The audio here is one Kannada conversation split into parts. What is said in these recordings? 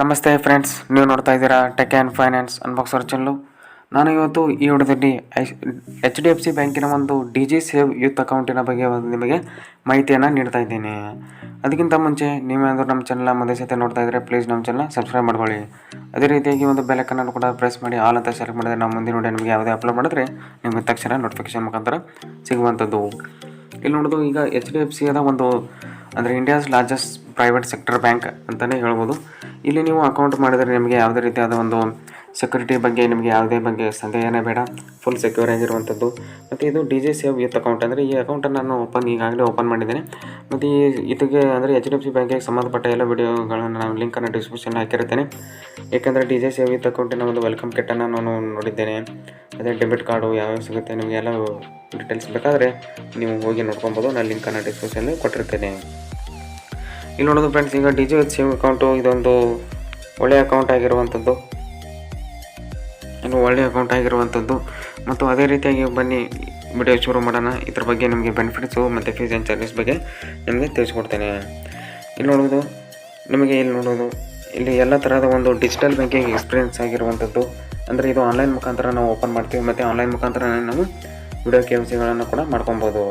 ನಮಸ್ತೆ ಫ್ರೆಂಡ್ಸ್, ನೀವು ನೋಡ್ತಾ ಇದ್ದೀರಾ ಟೆಕ್ ಆ್ಯಂಡ್ ಫೈನಾನ್ಸ್ ಅನ್ಬಾಕ್ಸರ್ ಚಾನಲು. ನಾನು ಇವತ್ತು ಈ ವಿಡಿಯೋದಲ್ಲಿ HDFC ಬ್ಯಾಂಕಿನ ಒಂದು ಡಿಜಿ ಸೇವ್ ಯೂತ್ ಅಕೌಂಟಿನ ಬಗ್ಗೆ ನಿಮಗೆ ಮಾಹಿತಿಯನ್ನು ನೀಡ್ತಾ ಇದ್ದೀನಿ. ಅದಕ್ಕಿಂತ ಮುಂಚೆ ನೀವೇನಾದರೂ ನಮ್ಮ ಚಾನಲ್ನ ಮೊದಲ ಸತಿ ನೋಡ್ತಾ ಇದ್ದರೆ ಪ್ಲೀಸ್ ನಮ್ಮ ಚಾನಲ್ನ ಸಬ್ಸ್ಕ್ರೈಬ್ ಮಾಡ್ಕೊಳ್ಳಿ. ಅದೇ ರೀತಿಯಾಗಿ ಒಂದು ಬೆಲ್ ಐಕಾನ್ ಕೂಡ ಪ್ರೆಸ್ ಮಾಡಿ ಆಲ್ ಅಂತ ಸೆಲೆಕ್ಟ್ ಮಾಡಿದ್ರೆ ನಾವು ಮುಂದಿನ ವಿಡಿಯೋ ನಿಮಗೆ ಯಾವುದೇ ಅಪ್ಲೋಡ್ ಮಾಡಿದ್ರೆ ನಿಮಗೆ ತಕ್ಷಣ ನೋಟಿಫಿಕೇಶನ್ ಮುಖಾಂತರ ಸಿಗುವಂಥದ್ದು. ಇಲ್ಲಿ ನೋಡೋದು, ಈಗ HDFC ಒಂದು ಅಂದರೆ India's largest private sector bank ಅಂತಲೇ ಹೇಳ್ಬೋದು. ಇಲ್ಲಿ ನೀವು ಅಕೌಂಟ್ ಮಾಡಿದರೆ ನಿಮಗೆ ಯಾವುದೇ ರೀತಿಯಾದ ಒಂದು ಸೆಕ್ಯೂರಿಟಿ ಬಗ್ಗೆ ನಿಮಗೆ ಯಾವುದೇ ಬಗ್ಗೆ ಸಂದೇಹನೇ ಬೇಡ, ಫುಲ್ ಸೆಕ್ಯೂರ್ ಆಗಿರುವಂಥದ್ದು. ಮತ್ತು ಇದು ಡಿಜಿ ಸೇವ್ ಯೂತ್ ಅಕೌಂಟ್. ಅಂದರೆ ಈ ಅಕೌಂಟನ್ನು ನಾನು ಈಗಾಗಲೇ ಓಪನ್ ಮಾಡಿದ್ದೇನೆ. ಮತ್ತು ಇದಕ್ಕೆ ಅಂದರೆ HDFC ಬ್ಯಾಂಕಿಗೆ ಸಂಬಂಧಪಟ್ಟ ಎಲ್ಲ ವಿಡಿಯೋಗಳನ್ನು ನಾನು ಲಿಂಕನ್ನು ಡಿಸ್ಕ್ರಿಪ್ಷನ್ ಹಾಕಿರ್ತೇನೆ. ಏಕೆಂದರೆ ಡಿಜಿ ಸೇವ್ ಯೂತ್ ಅಕೌಂಟಿನ ಒಂದು ವೆಲ್ಕಮ್ ಕಿಟ್ಟನ್ನು ನಾನು ನೋಡಿದ್ದೇನೆ. ಅದೇ ಡೆಬಿಟ್ ಕಾರ್ಡು ಯಾವ್ಯಾವ ಸಿಗುತ್ತೆ ನಿಮಗೆ ಎಲ್ಲ ಡೀಟೇಲ್ಸ್ ಬೇಕಾದರೆ ನೀವು ಹೋಗಿ ನೋಡ್ಕೊಬೋದು. ನಾನು ಲಿಂಕನ್ನು ಡಿಸ್ಕ್ರಿಪ್ಷನಲ್ಲಿ ಕೊಟ್ಟಿರ್ತೇನೆ. ಇಲ್ಲಿ ನೋಡೋದು ಫ್ರೆಂಡ್ಸ್, ಈಗ ಡಿಜಿ ಸೇವ್ ಅಕೌಂಟು ಇದೊಂದು ಒಳ್ಳೆಯ ಅಕೌಂಟ್ ಆಗಿರುವಂಥದ್ದು, ಮತ್ತು ಅದೇ ರೀತಿಯಾಗಿ ಬನ್ನಿ ವಿಡಿಯೋ ಶುರು ಮಾಡೋಣ. ಇದ್ರ ಬಗ್ಗೆ ನಿಮಗೆ ಬೆನಿಫಿಟ್ಸು ಮತ್ತು ಫೀಸ್ ಆ್ಯಂಡ್ ಚಾರ್ಜಸ್ ಬಗ್ಗೆ ನಿಮಗೆ ತಿಳಿಸ್ಕೊಡ್ತೇನೆ. ಇಲ್ಲಿ ನೋಡೋದು, ಇಲ್ಲಿ ಎಲ್ಲ ಥರದ ಒಂದು ಡಿಜಿಟಲ್ ಬ್ಯಾಂಕಿಂಗ್ ಎಕ್ಸ್ಪೀರಿಯೆನ್ಸ್ ಆಗಿರುವಂಥದ್ದು. ಅಂದರೆ ಇದು ಆನ್ಲೈನ್ ಮುಖಾಂತರ ನಾವು ಓಪನ್ ಮಾಡ್ತೀವಿ, ಮತ್ತು ಆನ್ಲೈನ್ ಮುಖಾಂತರ ನಾವು ವಿಡಿಯೋ KYCಗಳನ್ನು ಕೂಡ ಮಾಡ್ಕೊಬೋದು.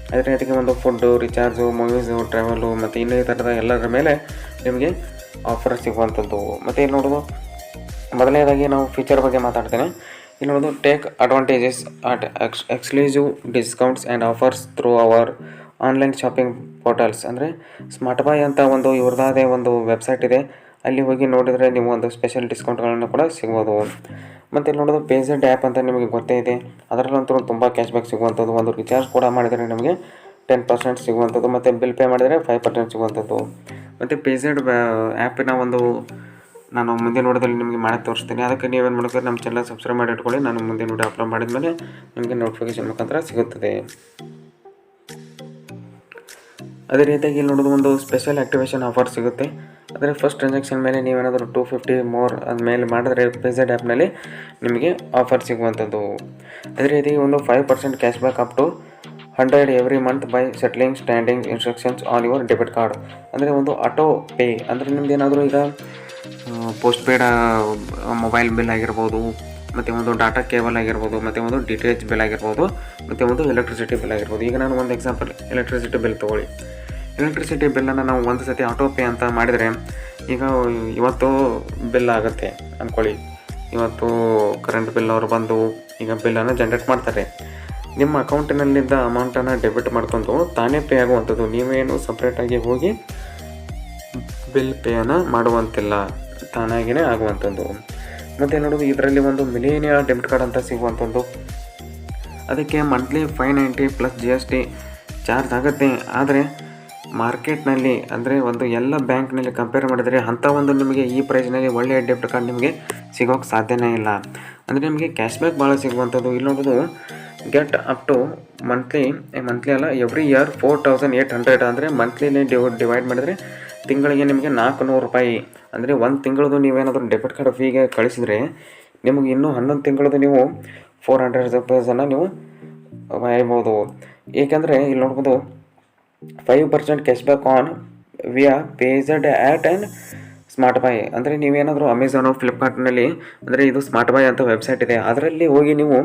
ಅದೇ ರೀತಿಗೆ ಒಂದು ಫುಡ್ಡು, ರಿಚಾರ್ಜು, ಮೂವೀಸು, ಟ್ರಾವೆಲು ಮತ್ತು ಇನ್ನೂ ಈ ಥರದ ಎಲ್ಲರ ಮೇಲೆ ನಿಮಗೆ ಆಫರ್ ಸಿಗುವಂಥದ್ದು. ಮತ್ತು ಇಲ್ಲಿ ನೋಡೋದು, ಮೊದಲನೇದಾಗಿ ನಾವು ಫೀಚರ್ ಬಗ್ಗೆ ಮಾತಾಡ್ತೇನೆ. ಇಲ್ಲಿ ನೋಡೋದು, take advantages at exclusive discounts and offers through our online shopping portals. ಅಂದರೆ ಸ್ಮಾರ್ಟ್ ಬಾಯ್ ಅಂತ ಒಂದು ಇವ್ರದ್ದಾದೇ ಒಂದು ವೆಬ್ಸೈಟ್ ಇದೆ. ಅಲ್ಲಿ ಹೋಗಿ ನೋಡಿದರೆ ನೀವು ಒಂದು ಸ್ಪೆಷಲ್ ಡಿಸ್ಕೌಂಟ್ಗಳನ್ನು ಕೂಡ ಸಿಗ್ಬೋದು. ಮತ್ತು ಇಲ್ಲಿ ನೋಡೋದು, ಪೇಜೆಡ್ ಆ್ಯಪ್ ಅಂತ ನಿಮಗೆ ಗೊತ್ತೇ ಇದೆ. ಅದರಲ್ಲಂತೂ ತುಂಬ ಕ್ಯಾಶ್ಬ್ಯಾಕ್ ಸಿಗುವಂಥದ್ದು. ಒಂದು ರಿಚಾರ್ಜ್ ಕೂಡ ಮಾಡಿದರೆ ನಿಮಗೆ 10% ಸಿಗುವಂಥದ್ದು, ಮತ್ತು ಬಿಲ್ ಪೇ ಮಾಡಿದರೆ 5% ಸಿಗುವಂಥದ್ದು. ಮತ್ತು ಪೇಜೆಡ್ ಆ್ಯಪಿನ ಒಂದು ನಾನು ಮುಂದಿನ ವಿಡಿಯೋದಲ್ಲಿ ನಿಮಗೆ ಮಾಡಿ ತೋರಿಸ್ತೀನಿ. ಅದಕ್ಕೆ ನೀವೇನು ಮಾಡ್ತೀರಿ, ನಮ್ಮ ಚಾನಲ್ ಸಬ್ಸ್ಕ್ರೈಬ್ ಮಾಡಿ ಇಟ್ಕೊಳ್ಳಿ. ನಾನು ಮುಂದಿನ ವಿಡಿಯೋ ಅಪ್ಲೋಡ್ ಮಾಡಿದ್ಮೇಲೆ ನಿಮಗೆ ನೋಟಿಫಿಕೇಶನ್ ಮುಖಾಂತರ ಸಿಗುತ್ತದೆ. ಅದೇ ರೀತಿಯಾಗಿ ಇಲ್ಲಿ ನೋಡೋದು, ಒಂದು ಸ್ಪೆಷಲ್ ಆ್ಯಕ್ಟಿವೇಷನ್ ಆಫರ್ ಸಿಗುತ್ತೆ. ಅಂದರೆ ಫಸ್ಟ್ ಟ್ರಾನ್ಸಾಕ್ಷನ್ ಮೇಲೆ ನೀವೇನಾದರೂ 250 ಮೋರ್ ಮೇಲೆ ಮಾಡಿದ್ರೆ ಪೇಜೆಡ್ ಆ್ಯಪ್ನಲ್ಲಿ ನಿಮಗೆ ಆಫರ್ ಸಿಗುವಂಥದ್ದು. ಅದೇ ರೀತಿ ಒಂದು 5% cashback up to 100 every month by settling standing instructions on your debit card. ಅಂದರೆ ಒಂದು ಆಟೋ ಪೇ, ಅಂದರೆ ನಿಮ್ದು ಏನಾದರೂ ಈಗ ಪೋಸ್ಟ್ ಪೇಡ್ ಮೊಬೈಲ್ ಬಿಲ್ ಆಗಿರ್ಬೋದು, ಮತ್ತು ಒಂದು ಡಾಟಾ ಕೇಬಲ್ ಆಗಿರ್ಬೋದು, ಮತ್ತು ಒಂದು DTH ಬಿಲ್ ಆಗಿರ್ಬೋದು, ಮತ್ತು ಒಂದು ಎಲೆಕ್ಟ್ರಿಸಿಟಿ ಬಿಲ್ ಆಗಿರ್ಬೋದು. ಈಗ ನಾನು ಒಂದು ಎಕ್ಸಾಂಪಲ್ ಎಲೆಕ್ಟ್ರಿಸಿಟಿ ಬಿಲ್ ತೊಗೊಳ್ಳಿ. ಎಲೆಕ್ಟ್ರಿಸಿಟಿ ಬಿಲ್ಲನ್ನು ನಾವು ಒಂದು ಸತಿ ಆಟೋ ಪೇ ಅಂತ ಮಾಡಿದರೆ, ಈಗ ಇವತ್ತು ಬಿಲ್ ಆಗುತ್ತೆ ಅಂದ್ಕೊಳ್ಳಿ. ಇವತ್ತು ಕರೆಂಟ್ ಬಿಲ್ ಅವರು ಬಂದು ಈಗ ಬಿಲ್ಲನ್ನು ಜನ್ರೇಟ್ ಮಾಡ್ತಾರೆ. ನಿಮ್ಮ ಅಕೌಂಟಿನಲ್ಲಿದ್ದ ಅಮೌಂಟನ್ನು ಡೆಬಿಟ್ ಮಾಡ್ಕೊಂಡು ತಾನೇ ಪೇ ಆಗುವಂಥದ್ದು. ನೀವೇನು ಸಪ್ರೇಟಾಗಿ ಹೋಗಿ ಬಿಲ್ ಪೇಯನ್ನು ಮಾಡುವಂತಿಲ್ಲ, ತಾನಾಗಿಯೇ ಆಗುವಂಥದ್ದು. ಮತ್ತು ನೋಡೋದು, ಇದರಲ್ಲಿ ಒಂದು ಮಿಲೇನಿಯಾ ಡೆಬಿಟ್ ಕಾರ್ಡ್ ಅಂತ ಸಿಗುವಂಥದ್ದು. ಅದಕ್ಕೆ ಮಂತ್ಲಿ 590 ಪ್ಲಸ್ GST ಚಾರ್ಜ್ ಆಗುತ್ತೆ. ಆದರೆ ಮಾರ್ಕೆಟ್ನಲ್ಲಿ ಅಂದರೆ ಒಂದು ಎಲ್ಲ ಬ್ಯಾಂಕ್ನಲ್ಲಿ ಕಂಪೇರ್ ಮಾಡಿದರೆ ಅಂಥ ಒಂದು ನಿಮಗೆ ಈ ಪ್ರೈಸ್ನಲ್ಲಿ ಒಳ್ಳೆಯ ಡೆಬಿಟ್ ಕಾರ್ಡ್ ನಿಮಗೆ ಸಿಗೋಕ್ಕೆ ಸಾಧ್ಯನೇ ಇಲ್ಲ. ಅಂದರೆ ನಿಮಗೆ ಕ್ಯಾಶ್ಬ್ಯಾಕ್ ಭಾಳ ಸಿಗುವಂಥದ್ದು. ಇಲ್ಲಿ ನೋಡೋದು, ಗೆಟ್ ಅಪ್ ಟು ಮಂತ್ಲಿ ಅಲ್ಲ, ಎವ್ರಿ ಇಯರ್ 4800. ಅಂದರೆ ಮಂತ್ಲಿನೇ ಡಿವೈಡ್ ಮಾಡಿದರೆ ತಿಂಗಳಿಗೆ ನಿಮಗೆ 400 ರೂಪಾಯಿ. ಅಂದರೆ ಒಂದು ತಿಂಗಳದು ನೀವೇನಾದರೂ ಡೆಬಿಟ್ ಕಾರ್ಡ್ ಫೀಗೆ ಕಳಿಸಿದರೆ ನಿಮಗೆ ಇನ್ನೂ 11 ತಿಂಗಳದು ನೀವು 400 ರೂಪೀಸನ್ನು ನೀವು ವಾಯ್ಬೋದು. ಏಕೆಂದರೆ ಇಲ್ಲಿ ನೋಡ್ಬೋದು, 5% cashback on via PayZapp at and SmartBuy. ಅಂದರೆ ನೀವೇನಾದರೂ ಅಮೆಝಾನು, ಫ್ಲಿಪ್ಕಾರ್ಟ್ನಲ್ಲಿ, ಅಂದರೆ ಇದು ಸ್ಮಾರ್ಟ್ ಬಾಯ್ ಅಂತ ವೆಬ್ಸೈಟ್ ಇದೆ, ಅದರಲ್ಲಿ ಹೋಗಿ ನೀವು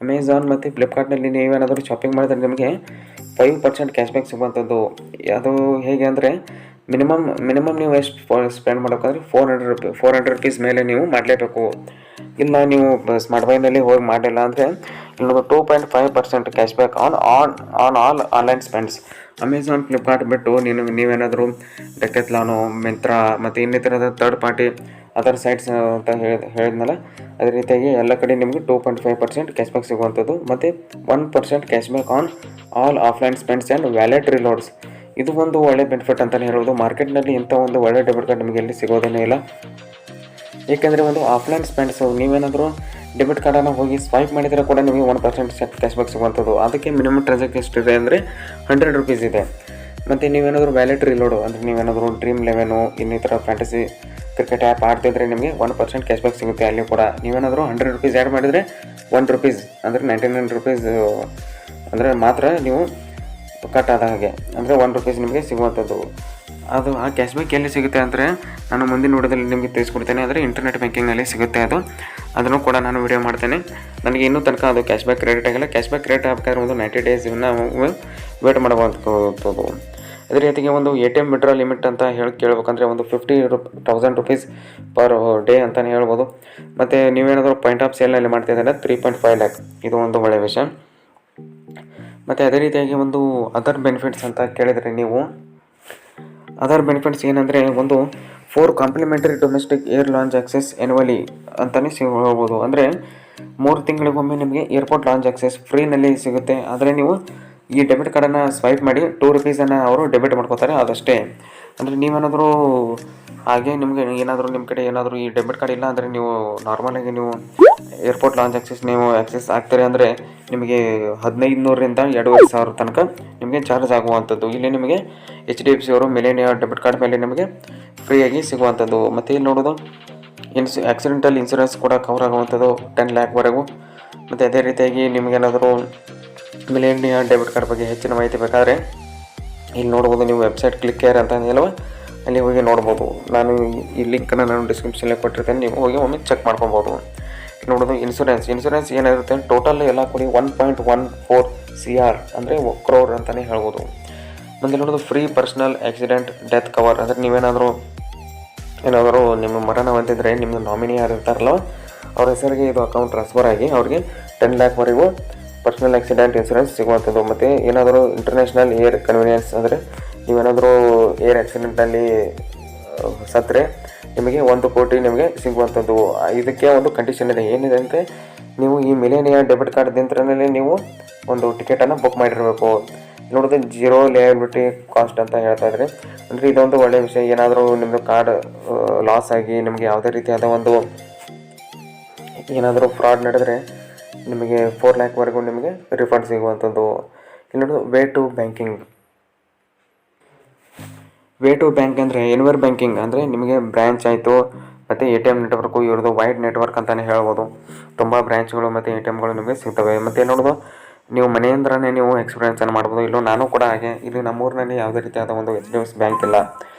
ಅಮೆಝಾನ್ ಮತ್ತು ಫ್ಲಿಪ್ಕಾರ್ಟ್ನಲ್ಲಿ ನೀವೇನಾದರೂ ಶಾಪಿಂಗ್ ಮಾಡಿದ್ರೆ ನಿಮಗೆ 5% ಕ್ಯಾಶ್ಬ್ಯಾಕ್ ಸಿಗುವಂಥದ್ದು. ಅದು ಹೇಗೆ ಅಂದರೆ ಮಿನಿಮಮ್ ನೀವು ಎಷ್ಟು ಸ್ಪೆಂಡ್ ಮಾಡೋಕ್ಕಂದ್ರೆ 400 ರೂಪೀಸ್ ಮೇಲೆ ನೀವು ಮಾಡಲೇಬೇಕು. ಇಲ್ಲ ನೀವು ಸ್ಮಾರ್ಟ್ ಬಾಯ್ನಲ್ಲಿ ಹೋಗಿ ಮಾಡಿಲ್ಲ ಅಂದರೆ ಇಲ್ಲಿ 2.5% cashback on all online spends. Amazon, Flipkart ಬಿಟ್ಟು ನೀವೇನಾದರೂ ಡೆಕೆತ್ಲಾನು, ಮಿಂತ್ರಾ ಮತ್ತು ಇನ್ನಿತರದ ಥರ್ಡ್ ಪಾರ್ಟಿ ಅದರ್ ಸೈಟ್ಸ್ ಅಂತ ಹೇಳಿದ್ನಲ್ಲ, ಅದೇ ರೀತಿಯಾಗಿ ಎಲ್ಲ ಕಡೆ ನಿಮಗೆ 2.5% ಕ್ಯಾಶ್ಬ್ಯಾಕ್ ಸಿಗುವಂಥದ್ದು. ಮತ್ತು 1% cashback on all offline spends and wallet reloads. ಇದು ಒಂದು ಒಳ್ಳೆ ಬೆನಿಫಿಟ್ ಅಂತಲೇ ಹೇಳ್ಬೋದು. ಮಾರ್ಕೆಟ್ನಲ್ಲಿ ಇಂಥ ಒಂದು ಒಳ್ಳೆ ಡೆಬಿಟ್ ಕಾರ್ಡ್ ನಿಮಗೆ ಎಲ್ಲಿ ಸಿಗೋದೇನೇ ಇಲ್ಲ. ಏಕೆಂದರೆ ಒಂದು ಆಫ್ಲೈನ್ ಸ್ಪೆಂಡ್ಸು ನೀವೇನಾದರೂ ಡೆಬಿಟ್ ಕಾರ್ಡನ್ನು ಹೋಗಿ ಸ್ವೈಪ್ ಮಾಡಿದರೆ ಕೂಡ ನಿಮಗೆ 1% ಕ್ಯಾಶ್ಬ್ಯಾಕ್ ಸಿಗುವಂಥದ್ದು. ಅದಕ್ಕೆ ಮಿನಿಮಮ್ ಟ್ರಾನ್ಸಾಕ್ಷನ್ ಎಷ್ಟಿದೆ ಅಂದರೆ 100 ರೂಪೀಸ್ ಇದೆ. ಮತ್ತು ನೀವೇನಾದರೂ ವ್ಯಾಲೆಟ್ ರಿಲೋಡು, ಅಂದರೆ ನೀವೇನಾದರೂ ಡ್ರೀಮ್ 11 ಇನ್ನಿತರ ಫ್ಯಾಂಟಸಿ ಕ್ರಿಕೆಟ್ ಆ್ಯಪ್ ಆಡ್ತಿದ್ರೆ ನಿಮಗೆ 1% ಕ್ಯಾಶ್ಬ್ಯಾಕ್ ಸಿಗುತ್ತೆ. ಅಲ್ಲಿ ಕೂಡ ನೀವೇನಾದರೂ 100 ರೂಪೀಸ್ ಆ್ಯಡ್ ಮಾಡಿದರೆ 1 ರೂಪೀಸ್ ಅಂದರೆ 99 ರೂಪೀಸ್ ಅಂದರೆ ಮಾತ್ರ ನೀವು ಕಟ್ ಆದ ಹಾಗೆ, ಅಂದರೆ 1 ರೂಪೀಸ್ ನಿಮಗೆ ಸಿಗುವಂಥದ್ದು. ಅದು ಆ ಕ್ಯಾಶ್ಬ್ಯಾಕ್ ಎಲ್ಲಿ ಸಿಗುತ್ತೆ ಅಂದರೆ ನಾನು ಮುಂದಿನ ವಿಡಿಯೋದಲ್ಲಿ ನಿಮಗೆ ತಿಳಿಸ್ಕೊಡ್ತೇನೆ. ಅಂದರೆ ಇಂಟರ್ನೆಟ್ ಬ್ಯಾಂಕಿಂಗ್ನಲ್ಲಿ ಸಿಗುತ್ತೆ ಅದನ್ನು ಕೂಡ ನಾನು ವಿಡಿಯೋ ಮಾಡ್ತೇನೆ. ನನಗೆ ಇನ್ನೂ ತನಕ ಅದು ಕ್ಯಾಶ್ಬ್ಯಾಕ್ ಕ್ರೆಡಿಟ್ ಆಗಿಲ್ಲ. ಕ್ಯಾಶ್ಬ್ಯಾಕ್ ಕ್ರೆಡಿಟ್ ಆಗಬೇಕಾದ್ರೆ ಒಂದು 90 ಡೇಸ್ ವೇಟ್ ಮಾಡಬಹುದು. ಅದೇ ರೀತಿಗೆ ಒಂದು ATM ವಿಡ್ರಾ ಲಿಮಿಟ್ ಅಂತ ಕೇಳಬೇಕಂದ್ರೆ ಒಂದು 50,000 rupees ಪರ್ ಡೇ ಅಂತಲೇ ಹೇಳ್ಬೋದು. ಮತ್ತು ನೀವೇನಾದರೂ ಪಾಯಿಂಟ್ ಆಫ್ ಸೇಲ್ನಲ್ಲಿ ಮಾಡ್ತಿದ್ದಾರೆ 3.5 lakh, ಇದು ಒಂದು ಒಳ್ಳೆಯ ವಿಷಯ. ಮತ್ತು ಅದೇ ರೀತಿಯಾಗಿ ಒಂದು ಅದರ್ ಬೆನಿಫಿಟ್ಸ್ ಅಂತ ಕೇಳಿದರೆ ನೀವು ಅದರ್ ಬೆನಿಫಿಟ್ಸ್ ಏನಂದರೆ ಒಂದು 4 complimentary domestic air lounge access annually ಅಂತಲೇ ಹೇಳ್ಬೋದು. ಅಂದರೆ 3 ತಿಂಗಳಿಗೊಮ್ಮೆ ನಿಮಗೆ ಏರ್ಪೋರ್ಟ್ ಲಾಂಚ್ ಆಕ್ಸೆಸ್ ಫ್ರೀನಲ್ಲಿ ಸಿಗುತ್ತೆ. ಆದರೆ ನೀವು ಈ ಡೆಬಿಟ್ ಕಾರ್ಡನ್ನು ಸ್ವೈಪ್ ಮಾಡಿ 2 rupeesನ್ನು ಅವರು ಡೆಬಿಟ್ ಮಾಡ್ಕೋತಾರೆ, ಅದಷ್ಟೇ. ಅಂದರೆ ನೀವೇನಾದರೂ ಹಾಗೆ ನಿಮಗೆ ಏನಾದರೂ ನಿಮ್ಮ ಕಡೆ ಏನಾದರೂ ಈ ಡೆಬಿಟ್ ಕಾರ್ಡ್ ಇಲ್ಲ ಅಂದರೆ ನೀವು ನಾರ್ಮಲಾಗಿ ನೀವು ಏರ್ಪೋರ್ಟ್ ಲಾಂಚ್ ಆಕ್ಸೆಸ್ ನೀವು ಆಕ್ಸೆಸ್ ಆಗ್ತಾರೆ ಅಂದರೆ ನಿಮಗೆ 1500ರಿಂದ 2500 ತನಕ ನಿಮಗೆ ಚಾರ್ಜ್ ಆಗುವಂಥದ್ದು. ಇಲ್ಲಿ ನಿಮಗೆ HDFC ಅವರು ಮಿಲೇನಿಯರ್ ಡೆಬಿಟ್ ಕಾರ್ಡ್ ಮೇಲೆ ನಿಮಗೆ ಫ್ರೀಯಾಗಿ ಸಿಗುವಂಥದ್ದು. ಮತ್ತು ಇಲ್ಲಿ ನೋಡೋದು ಆಕ್ಸಿಡೆಂಟಲ್ ಇನ್ಸೂರೆನ್ಸ್ ಕೂಡ ಕವರ್ ಆಗುವಂಥದ್ದು 10 lakh ಮತ್ತು ಅದೇ ರೀತಿಯಾಗಿ ನಿಮಗೇನಾದರೂ ಮಿಲೇನಿಯರ್ ಡೆಬಿಟ್ ಕಾರ್ಡ್ ಬಗ್ಗೆ ಹೆಚ್ಚಿನ ಮಾಹಿತಿ ಬೇಕಾದರೆ ಇಲ್ಲಿ ನೋಡ್ಬೋದು. ನೀವು ವೆಬ್ಸೈಟ್ ಕ್ಲಿಕ್ ಹೇರ್ ಅಂತ ಹೇಳುವ ಅಲ್ಲಿ ಹೋಗಿ ನೋಡ್ಬೋದು. ನಾನು ಈ ಲಿಂಕನ್ನು ನಾನು ಡಿಸ್ಕ್ರಿಪ್ಷನಲ್ಲಿ ಕೊಟ್ಟಿರ್ತೇನೆ, ನೀವು ಹೋಗಿ ಒಮ್ಮೆ ಚೆಕ್ ಮಾಡ್ಕೊಬೋದು. ನೋಡೋದು ಇನ್ಸೂರೆನ್ಸ್ ಏನಿರುತ್ತೆ ಟೋಟಲ್ ಎಲ್ಲ ಕೂಡಿ 1.14 CR ಅಂದರೆ crore ಅಂತಲೇ ಹೇಳ್ಬೋದು. ಮುಂದೆ ನೋಡೋದು free personal accident death cover. ಅಂದರೆ ನೀವೇನಾದರೂ ನಿಮ್ಮ ಮರಣ ಹೊಂದಿದ್ರೆ ನಿಮ್ಮ ನಾಮಿನಿ ಯಾರು ಇರ್ತಾರಲ್ಲ ಅವ್ರ ಹೆಸರಿಗೆ ಇದು ಅಕೌಂಟ್ ಟ್ರಾನ್ಸ್ಫರ್ ಆಗಿ ಅವ್ರಿಗೆ 10 lakh ಪರ್ಸನಲ್ ಆಕ್ಸಿಡೆಂಟ್ ಇನ್ಸೂರೆನ್ಸ್ ಸಿಗುವಂಥದ್ದು. ಮತ್ತು ಏನಾದರೂ ಇಂಟರ್ನ್ಯಾಷನಲ್ ಏರ್ ಕನ್ವೀನಿಯನ್ಸ್ ಅಂದರೆ ನೀವೇನಾದರೂ ಏರ್ ಆಕ್ಸಿಡೆಂಟಲ್ಲಿ ಸತ್ತರೆ ನಿಮಗೆ 1 ಕೋಟಿ ನಿಮಗೆ ಸಿಗುವಂಥದ್ದು. ಇದಕ್ಕೆ ಒಂದು ಕಂಡೀಷನ್ ಇದೆ, ಏನಿದೆ ಅಂದರೆ ನೀವು ಈ ಮಿಲೇನಿಯರ್ ಡೆಬಿಟ್ ಕಾರ್ಡ್ದಿಂದಲೇ ನೀವು ಒಂದು ಟಿಕೆಟನ್ನು ಬುಕ್ ಮಾಡಿರಬೇಕು. ನೋಡೋದು 0 ಲಯಬಿಲಿಟಿ ಕಾಸ್ಟ್ ಅಂತ ಹೇಳ್ತಾ ಇದ್ದಾರೆ. ಅಂದರೆ ಇದೊಂದು ಒಳ್ಳೆಯ ವಿಷಯ. ಏನಾದರೂ ನಿಮ್ಮದು ಕಾರ್ಡ್ ಲಾಸ್ ಆಗಿ ನಿಮಗೆ ಯಾವುದೇ ರೀತಿಯಾದ ಒಂದು ಏನಾದರೂ ಫ್ರಾಡ್ ನಡೆದರೆ ನಿಮಗೆ 4 lakh ನಿಮಗೆ ರಿಫಂಡ್ ಸಿಗುವಂಥದ್ದು. ಇಲ್ಲಿ ನೋಡೋದು ವೇ ಟು ಬ್ಯಾಂಕ್ ಅಂದರೆ ಎನ್ವರ್ ಬ್ಯಾಂಕಿಂಗ್ ಅಂದರೆ ನಿಮಗೆ ಬ್ರ್ಯಾಂಚ್ ಆಯಿತು ಮತ್ತು ATM ನೆಟ್ವರ್ಕು ಇವ್ರದ್ದು ವೈಡ್ ನೆಟ್ವರ್ಕ್ ಅಂತಲೇ ಹೇಳ್ಬೋದು. ತುಂಬ ಬ್ರ್ಯಾಂಚ್ಗಳು ಮತ್ತು ATMಗಳು ನಿಮಗೆ ಸಿಗ್ತವೆ. ಮತ್ತು ನೋಡೋದು ನೀವು ಮನೆಯಿಂದಲೇ ನೀವು ಎಕ್ಸ್ಪೀರಿಯೆನ್ಸನ್ನು ಮಾಡ್ಬೋದು. ಇಲ್ಲೂ ನಾನು ಕೂಡ ಹಾಗೆ, ಇಲ್ಲಿ ನಮ್ಮೂರಿನಲ್ಲಿ ಯಾವುದೇ ರೀತಿಯಾದ ಒಂದು HDFC ಬ್ಯಾಂಕ್ ಇಲ್ಲ.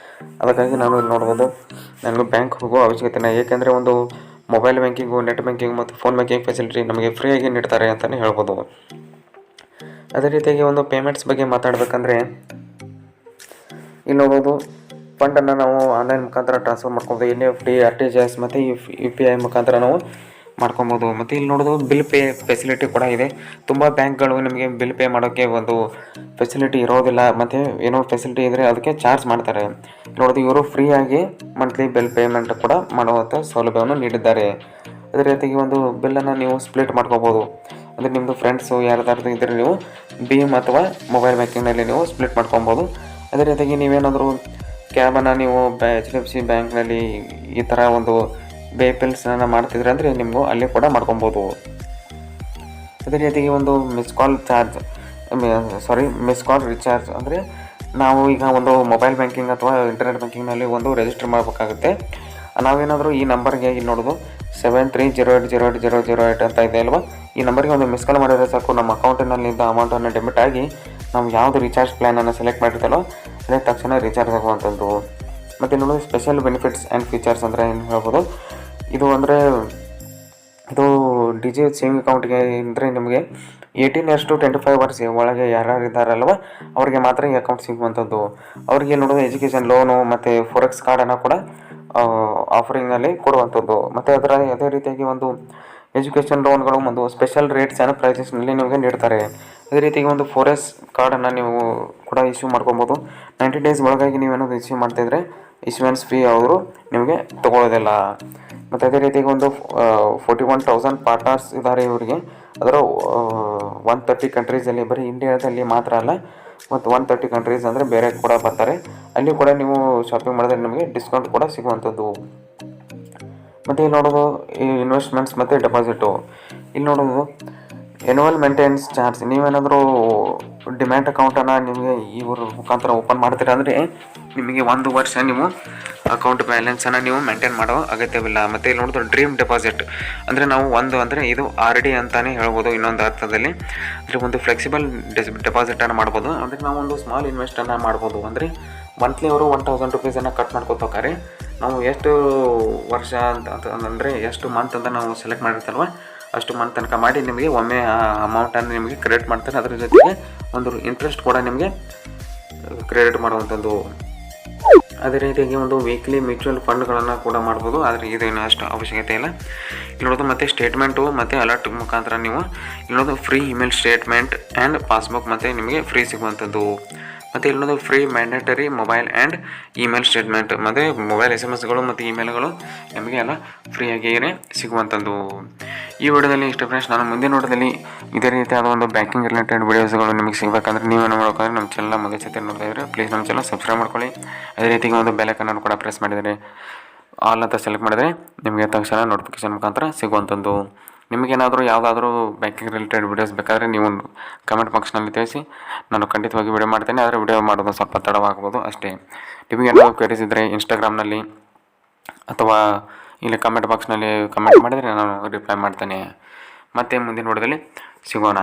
ಅದಕ್ಕಾಗಿ ನಾನು ಇಲ್ಲಿ ನೋಡ್ಬೋದು ನನಗೆ ಬ್ಯಾಂಕ್ ಹೋಗೋ ಅವಶ್ಯಕತೆ ಇಲ್ಲ. ಏಕೆಂದರೆ ಒಂದು ಮೊಬೈಲ್ ಬ್ಯಾಂಕಿಂಗು, ನೆಟ್ ಬ್ಯಾಂಕಿಂಗ್ ಮತ್ತು ಫೋನ್ ಬ್ಯಾಂಕಿಂಗ್ ಫೆಸಿಲಿಟಿ ನಮಗೆ ಫ್ರೀಯಾಗಿ ನೀಡ್ತಾರೆ ಅಂತಲೇ ಹೇಳ್ಬೋದು. ಅದೇ ರೀತಿಯಾಗಿ ಒಂದು ಪೇಮೆಂಟ್ಸ್ ಬಗ್ಗೆ ಮಾತಾಡಬೇಕಂದ್ರೆ ಇಲ್ಲಿ ನೋಡ್ಬೋದು ಫಂಡನ್ನು ನಾವು ಆನ್ಲೈನ್ ಮುಖಾಂತರ ಟ್ರಾನ್ಸ್ಫರ್ ಮಾಡ್ಕೊಬೋದು. NEFT, RTGS ಮತ್ತು UPI ಮುಖಾಂತರ ನಾವು ಮಾಡ್ಕೊಬೋದು. ಮತ್ತು ಇಲ್ಲಿ ನೋಡೋದು ಬಿಲ್ ಪೇ ಫೆಸಿಲಿಟಿ ಕೂಡ ಇದೆ. ತುಂಬ ಬ್ಯಾಂಕ್ಗಳು ನಿಮಗೆ ಬಿಲ್ ಪೇ ಮಾಡೋಕ್ಕೆ ಒಂದು ಫೆಸಿಲಿಟಿ ಇರೋದಿಲ್ಲ, ಮತ್ತು ಏನೋ ಫೆಸಿಲಿಟಿ ಇದ್ದರೆ ಅದಕ್ಕೆ ಚಾರ್ಜ್ ಮಾಡ್ತಾರೆ. ನೋಡೋದು ಇವರು ಫ್ರೀಯಾಗಿ ಮಂತ್ಲಿ ಬಿಲ್ ಪೇಮೆಂಟ್ ಕೂಡ ಮಾಡುವಂಥ ಸೌಲಭ್ಯವನ್ನು ನೀಡಿದ್ದಾರೆ. ಅದೇ ರೀತಿಯಾಗಿ ಒಂದು ಬಿಲ್ಲನ್ನು ನೀವು ಸ್ಪ್ಲಿಟ್ ಮಾಡ್ಕೋಬೋದು. ಅಂದರೆ ನಿಮ್ಮದು ಫ್ರೆಂಡ್ಸು ಯಾರ್ದಾರ್ದು ಇದ್ದರೆ ನೀವು ಭೀಮ್ ಅಥವಾ ಮೊಬೈಲ್ ಬ್ಯಾಂಕಿಂಗ್ನಲ್ಲಿ ನೀವು ಸ್ಪ್ಲಿಟ್ ಮಾಡ್ಕೊಬೋದು. ಅದೇ ರೀತಿಯಾಗಿ ನೀವೇನಾದರೂ ಕ್ಯಾಬನ್ನು ನೀವು HDFC ಬ್ಯಾಂಕ್ನಲ್ಲಿ ಈ ಥರ ಒಂದು ವೆಹಿಕಲ್ಸನ್ನು ಮಾಡ್ತಿದ್ರೆ ಅಂದರೆ ನಿಮಗೂ ಅಲ್ಲಿ ಕೂಡ ಮಾಡ್ಕೊಬೋದು. ಅದೇ ರೀತಿಯಾಗಿ ಒಂದು ಮಿಸ್ ಕಾಲ್ ರಿಚಾರ್ಜ್ ಅಂದರೆ ನಾವು ಈಗ ಒಂದು ಮೊಬೈಲ್ ಬ್ಯಾಂಕಿಂಗ್ ಅಥವಾ ಇಂಟರ್ನೆಟ್ ಬ್ಯಾಂಕಿಂಗ್ನಲ್ಲಿ ಒಂದು ರಿಜಿಸ್ಟರ್ ಮಾಡಬೇಕಾಗುತ್ತೆ. ನಾವೇನಾದರೂ ಈ ನಂಬರ್ಗೆ ಇಲ್ಲಿ ನೋಡೋದು 73080808 ಅಂತ ಇದೆ ಅಲ್ವಾ, ಈ ನಂಬರ್ಗೆ ಒಂದು ಮಿಸ್ ಕಾಲ್ ಮಾಡಿದರೆ ಸಾಕು, ನಮ್ಮ ಅಕೌಂಟಿನಲ್ಲಿದ್ದ ಅಮೌಂಟನ್ನು ಡೆಬಿಟ್ ಆಗಿ ನಾವು ಯಾವುದು ರಿಚಾರ್ಜ್ ಪ್ಲ್ಯಾನನ್ನು ಸೆಲೆಕ್ಟ್ ಮಾಡಿರ್ತಲ್ಲೋ ಅದೇ ತಕ್ಷಣ ರಿಚಾರ್ಜ್ ಆಗುವಂಥದ್ದು. ಮತ್ತು ನೋಡೋದು ಸ್ಪೆಷಲ್ ಬೆನಿಫಿಟ್ಸ್ ಆ್ಯಂಡ್ ಫೀಚರ್ಸ್ ಅಂದರೆ ಏನು ಹೇಳ್ಬೋದು, ಇದು ಇದು Digi ಸೇವಿಂಗ್ ಅಕೌಂಟ್ಗೆ ಅಂದರೆ ನಿಮಗೆ 18 years to 25 years ಒಳಗೆ ಯಾರ್ಯಾರು ಇದ್ದಾರಲ್ವ ಅವ್ರಿಗೆ ಮಾತ್ರ ಈ ಅಕೌಂಟ್ ಸಿಗುವಂಥದ್ದು. ಅವ್ರಿಗೆ ನೋಡೋದು ಎಜುಕೇಷನ್ ಲೋನು ಮತ್ತು ಫೋರೆಕ್ಸ್ ಕಾರ್ಡನ್ನು ಕೂಡ ಆಫರಿಂಗಲ್ಲಿ ಕೊಡುವಂಥದ್ದು. ಮತ್ತು ಅದೇ ರೀತಿಯಾಗಿ ಒಂದು ಎಜುಕೇಷನ್ ಲೋನ್ಗಳು ಒಂದು ಸ್ಪೆಷಲ್ ರೇಟ್ಸ್ ಆ್ಯಂಡ್ ಪ್ರೈಸಸ್ನಲ್ಲಿ ನಿಮಗೆ ನೀಡ್ತಾರೆ. ಅದೇ ರೀತಿಯಾಗಿ ಒಂದು ಫೋರೆಕ್ಸ್ ಕಾರ್ಡನ್ನು ನೀವು ಕೂಡ ಇಶ್ಯೂ ಮಾಡ್ಕೊಬೋದು. 90 days ಒಳಗಾಗಿ ನೀವೇನಾದರೂ ಇಶ್ಯೂ ಮಾಡ್ತಾಯಿದ್ರೆ ಇಶ್ಯೂಯೆನ್ಸ್ ಫೀ ಅವರು ನಿಮಗೆ ತೊಗೊಳ್ಳೋದಿಲ್ಲ. ಮತ್ತು ಅದೇ ರೀತಿಯಾಗಿ ಒಂದು 41,000 ಪಾರ್ಟ್ನರ್ಸ್ ಇದ್ದಾರೆ ಇವರಿಗೆ. ಅದರ 130 ಕಂಟ್ರೀಸಲ್ಲಿ, ಬರೀ ಇಂಡಿಯಾದಲ್ಲಿ ಮಾತ್ರ ಅಲ್ಲ, ಮತ್ತು 130 ಕಂಟ್ರೀಸ್ ಅಂದರೆ ಬೇರೆ ಕೂಡ ಬರ್ತಾರೆ. ಅಲ್ಲಿ ಕೂಡ ನೀವು ಶಾಪಿಂಗ್ ಮಾಡಿದ್ರೆ ನಿಮಗೆ ಡಿಸ್ಕೌಂಟ್ ಕೂಡ ಸಿಗುವಂಥದ್ದು. ಮತ್ತು ಇಲ್ಲಿ ನೋಡೋದು ಈ ಇನ್ವೆಸ್ಟ್ಮೆಂಟ್ಸ್ ಮತ್ತು ಡೆಪಾಸಿಟು. ಇಲ್ಲಿ ನೋಡೋದು ಎನ್ಯುವಲ್ ಮೇಂಟೆನೆನ್ಸ್ ಚಾರ್ಜ್. ನೀವೇನಾದರೂ ಡಿಮ್ಯಾಟ್ ಅಕೌಂಟನ್ನು ನಿಮಗೆ ಇವ್ರ ಮುಖಾಂತರ ಓಪನ್ ಮಾಡ್ತೀರಾ ಅಂದರೆ ನಿಮಗೆ 1 ವರ್ಷ ನೀವು ಅಕೌಂಟ್ ಬ್ಯಾಲೆನ್ಸನ್ನು ನೀವು ಮೇಂಟೈನ್ ಮಾಡೋ ಅಗತ್ಯವಿಲ್ಲ. ಮತ್ತು ಇಲ್ಲಿ ನೋಡೋದು ಡ್ರೀಮ್ ಡೆಪಾಸಿಟ್ ಅಂದರೆ ನಾವು ಅಂದರೆ ಇದು RD ಅಂತಲೇ ಹೇಳ್ಬೋದು ಇನ್ನೊಂದು ಅರ್ಥದಲ್ಲಿ. ಅಂದರೆ ಒಂದು ಫ್ಲೆಕ್ಸಿಬಲ್ ಡೆಪಾಸಿಟನ್ನು ಮಾಡ್ಬೋದು. ಅಂದರೆ ನಾವು ಒಂದು ಸ್ಮಾಲ್ ಇನ್ವೆಸ್ಟನ್ನು ಮಾಡ್ಬೋದು. ಅಂದರೆ ಮಂತ್ಲಿ ಅವರು 1000 ರುಪೀಸನ್ನು ಕಟ್ ಮಾಡ್ಕೊತಾರೆ. ನಾವು ಎಷ್ಟು ವರ್ಷ ಅಂತ ಅಂದರೆ ಎಷ್ಟು ಮಂತ್ ಅಂತ ನಾವು ಸೆಲೆಕ್ಟ್ ಮಾಡಿರ್ತಾರಲ್ವ ಅಷ್ಟು ಮಂತ್ ತನಕ ಮಾಡಿ ನಿಮಗೆ ಒಮ್ಮೆ ಆ ಅಮೌಂಟನ್ನು ನಿಮಗೆ ಕ್ರೆಡಿಟ್ ಮಾಡ್ತಾರೆ. ಅದ್ರ ಜೊತೆಗೆ ಒಂದು ಇಂಟ್ರೆಸ್ಟ್ ಕೂಡ ನಿಮಗೆ ಕ್ರೆಡಿಟ್ ಮಾಡುವಂಥದ್ದು. ಅದೇ ರೀತಿಯಾಗಿ ಒಂದು ವೀಕ್ಲಿ ಮ್ಯೂಚುವಲ್ ಫಂಡ್ಗಳನ್ನು ಕೂಡ ಮಾಡ್ಬೋದು, ಆದರೆ ಇದೇನು ಅಷ್ಟು ಅವಶ್ಯಕತೆ ಇಲ್ಲ. ಇಲ್ಲೋದು ಮತ್ತು ಸ್ಟೇಟ್ಮೆಂಟು ಮತ್ತು ಅಲರ್ಟ್ ಮುಖಾಂತರ ನೀವು ಇಲ್ಲೋದು free email statement and passbook ಮತ್ತು ನಿಮಗೆ ಫ್ರೀ ಸಿಗುವಂಥದ್ದು. ಮತ್ತು ಇಲ್ಲೊಂದು free mandatory mobile and email statement ಮತ್ತು ಮೊಬೈಲ್ SMS ಗಳು ಮತ್ತು ಇಮೇಲ್ಗಳು ನಿಮಗೆ ಎಲ್ಲ ಫ್ರೀಯಾಗಿಯೇ ಸಿಗುವಂಥದ್ದು. ಈ ವಿಡಿಯೋದಲ್ಲಿ ಇಷ್ಟ ಫ್ರೆಂಡ್ಸ್. ನಾನು ಮುಂದಿನ ನೋಡೋದಲ್ಲಿ ಇದೇ ರೀತಿಯಾದ ಒಂದು ಬ್ಯಾಂಕಿಂಗ್ ರಿಲೇಟೆಡ್ ವಿಡಿಯೋಸ್ಗಳು ನಿಮಗೆ ಸಿಗಬೇಕಂದ್ರೆ ನೀವೇನು ಮಾಡ್ಬೇಕಂದ್ರೆ ನಮ್ಮ ಚಾನಲ್ನ ಮೊದಲ ಸತಿ ನೋಡ್ತಾ ಇದ್ದರೆ ಪ್ಲೀಸ್ ನಮ್ಮ ಚಾನಲ್ ಸಬ್ಸ್ಕ್ರೈಬ್ ಮಾಡ್ಕೊಳ್ಳಿ. ಅದೇ ರೀತಿಗೆ ಒಂದು ಬೆಲ್ ಐಕಾನ್ ಕೂಡ ಪ್ರೆಸ್ ಮಾಡಿದರೆ ಆಲ್ ಅಂತ ಸೆಲೆಕ್ಟ್ ಮಾಡಿದರೆ ನಿಮಗೆ ತಕ್ಷಣ ನೋಟಿಫಿಕೇಶನ್ ಮುಖಾಂತರ ಸಿಗುವಂಥದ್ದು. ನಿಮಗೇನಾದರೂ ಯಾವುದಾದ್ರೂ ಬ್ಯಾಂಕಿಂಗ್ ರಿಲೇಟೆಡ್ ವಿಡಿಯೋಸ್ ಬೇಕಾದರೆ ನೀವು ಕಮೆಂಟ್ ಬಾಕ್ಸ್ನಲ್ಲಿ ತಿಳಿಸಿ, ನಾನು ಖಂಡಿತವಾಗಿ ವಿಡಿಯೋ ಮಾಡ್ತೇನೆ. ಆದರೆ ವಿಡಿಯೋ ಮಾಡೋದು ಸ್ವಲ್ಪ ತಡವಾಗ್ಬೋದು ಅಷ್ಟೇ. ನಿಮಗೇನಾದರೂ ಕ್ವೆರೀಸ್ ಇದ್ದರೆ ಇನ್ಸ್ಟಾಗ್ರಾಮ್ನಲ್ಲಿ ಅಥವಾ ಇಲ್ಲಿ ಕಮೆಂಟ್ ಬಾಕ್ಸ್ನಲ್ಲಿ ಕಮೆಂಟ್ ಮಾಡಿದರೆ ನಾನು ರಿಪ್ಲೈ ಮಾಡ್ತೇನೆ. ಮತ್ತೆ ಮುಂದಿನ ವಿಡಿಯೋದಲ್ಲಿ ಸಿಗೋಣ.